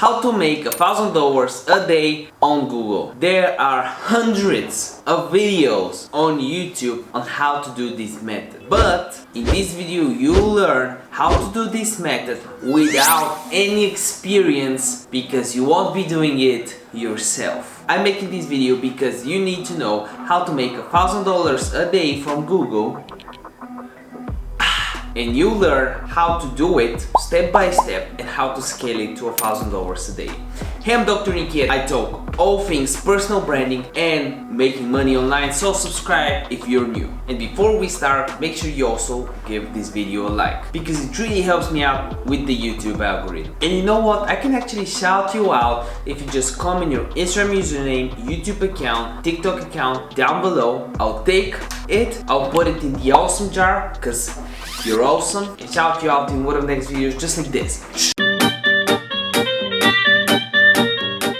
how to make $1,000 a day on Google. There are hundreds of videos on YouTube on how to do this method. But in this video you'll learn how to do this method without any experience because you won't be doing it yourself. I'm making this video because you need to know how to make $1,000 a day from Google, and you learn how to do it step by step and how to scale it to $1,000 a day. Hey, I'm Dr. Niki. I talk all things personal branding and making money online, so subscribe if you're new. And before we start, make sure you also give this video a like because it really helps me out with the YouTube algorithm. And you know what? I can actually shout you out if you just comment your Instagram username, YouTube account, TikTok account down below. I'll take it, I'll put it in the awesome jar because you're awesome, and shout you out in one of the next videos just like this.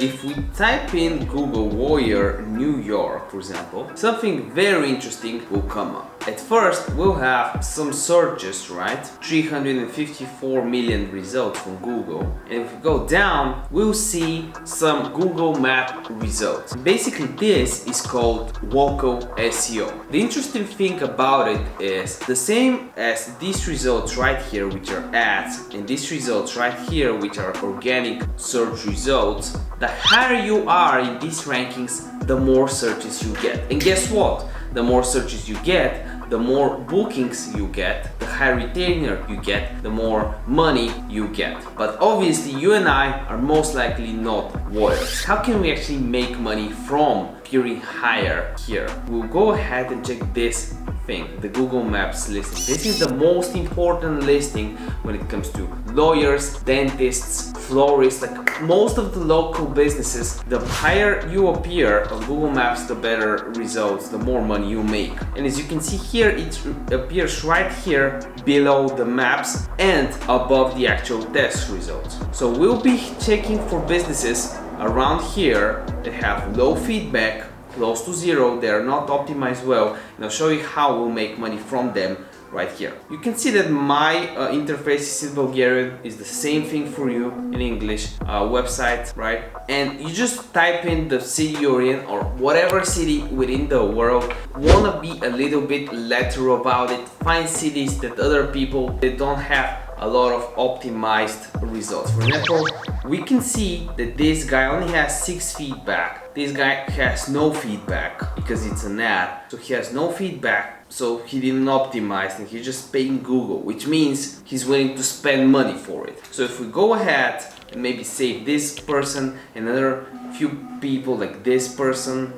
If we type in Google Warrior New York, for example, something very interesting will come up. At first, we'll have some searches, right? 354 million results from Google. And if we go down, we'll see some Google Map results. Basically, this is called local SEO. The interesting thing about it is the same as these results right here, which are ads, and these results right here, which are organic search results. The higher you are in these rankings, the more searches you get. And guess what? The more searches you get, the more bookings you get, the higher retainer you get, the more money you get. But obviously you and I are most likely not warriors. How can we actually make money from appearing higher here? We'll go ahead and check this thing, the Google Maps listing. This is the most important listing when it comes to lawyers, dentists, florists, like most of the local businesses. The higher you appear on Google Maps, the better results, the more money you make. And as you can see here, it appears right here below the maps and above the actual test results. So we'll be checking for businesses around here that have low feedback, close to zero, they are not optimized well, and I'll show you how we'll make money from them right here. You can see that my interface is in Bulgarian, is the same thing for you in English website, right? And you just type in the city you're in or whatever city within the world. Wanna be a little bit lateral about it, find cities that other people they don't have a lot of optimized results. For example, we can see that this guy only has 6 feedback. This guy has no feedback because it's an ad, so he has no feedback, so he didn't optimize and he's just paying Google, which means he's willing to spend money for it. So if we go ahead and maybe save this person, another few people like this person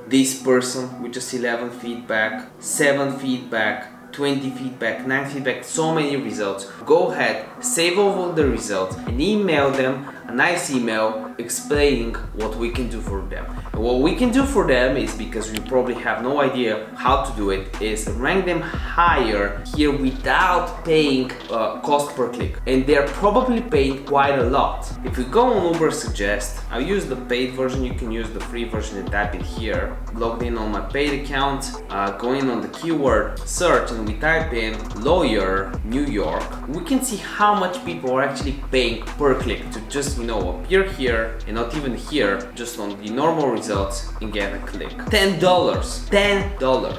with just 11 feedback, 7 feedback, 20 feedback, 9 feedback, so many results. Go ahead, save all the results and email them a nice email explaining what we can do for them. And what we can do for them is, because we probably have no idea how to do it, is rank them higher here without paying cost per click. And they're probably paying quite a lot. If we go on Uber Suggest, I'll use the paid version, you can use the free version and type it here. Logged in on my paid account, go in on the keyword search and we type in lawyer New York. We can see how much people are actually paying per click to just, appear here and not even here, just on the normal results and get a click. $10,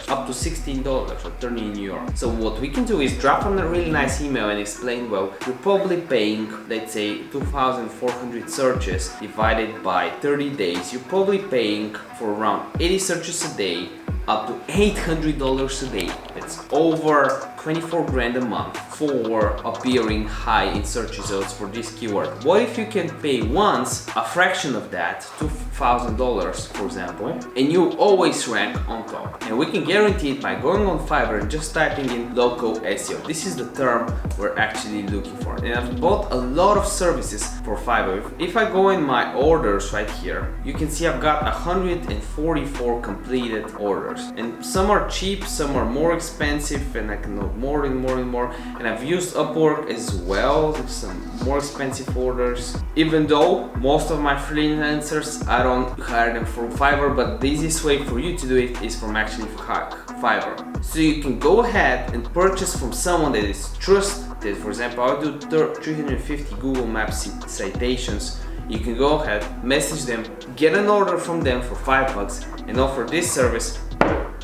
up to $16 attorney in New York. So what we can do is drop them a really nice email and explain, well, you're probably paying, let's say 2,400 searches divided by 30 days. You're probably paying for around 80 searches a day, up to $800 a day. It's over 24 grand a month for appearing high in search results for this keyword. What if you can pay once a fraction of that, $2,000 for example, and you always rank on top? And we can guarantee it by going on Fiverr and just typing in local SEO. This is the term we're actually looking for. And I've bought a lot of services for Fiverr. If I go in my orders right here, you can see I've got 144 completed orders. And some are cheap, some are more expensive, and I can know more and more and more. And I've used Upwork as well, some more expensive orders. Even though most of my freelancers, I don't hire them from Fiverr, but the easiest way for you to do it is from actually Fiverr. So you can go ahead and purchase from someone that is trusted. For example, I'll do 350 Google Maps citations you can go ahead, message them, get an order from them for $5 and offer this service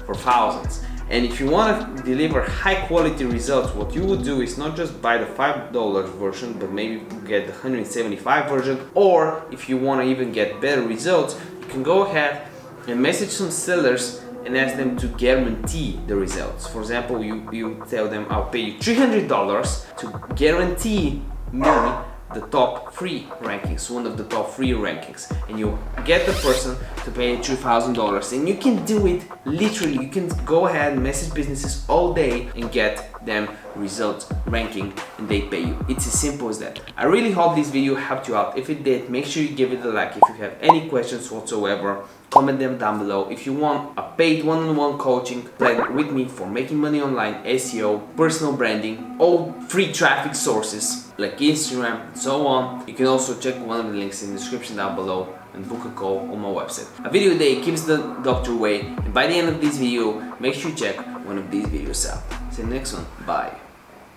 for thousands. And if you want to deliver high quality results, what you would do is not just buy the $5 version, but maybe get the 175 version, or if you want to even get better results, you can go ahead and message some sellers and ask them to guarantee the results. For example, you tell them, I'll pay you $300 to guarantee me the top 3 rankings, one of the top 3 rankings, and you get the person to pay $2,000. And you can do it literally. You can go ahead and message businesses all day and get them results ranking, and they pay you. It's as simple as that. I really hope this video helped you out. If it did, make sure you give it a like. If you have any questions whatsoever, comment them down below. If you want a paid one-on-one coaching plan with me for making money online, SEO, personal branding, all free traffic sources like Instagram and so on, you can also check one of the links in the description down below and book a call on my website. A video a day keeps the doctor away, and by the end of this video, make sure you check one of these videos out. See you next one. Bye.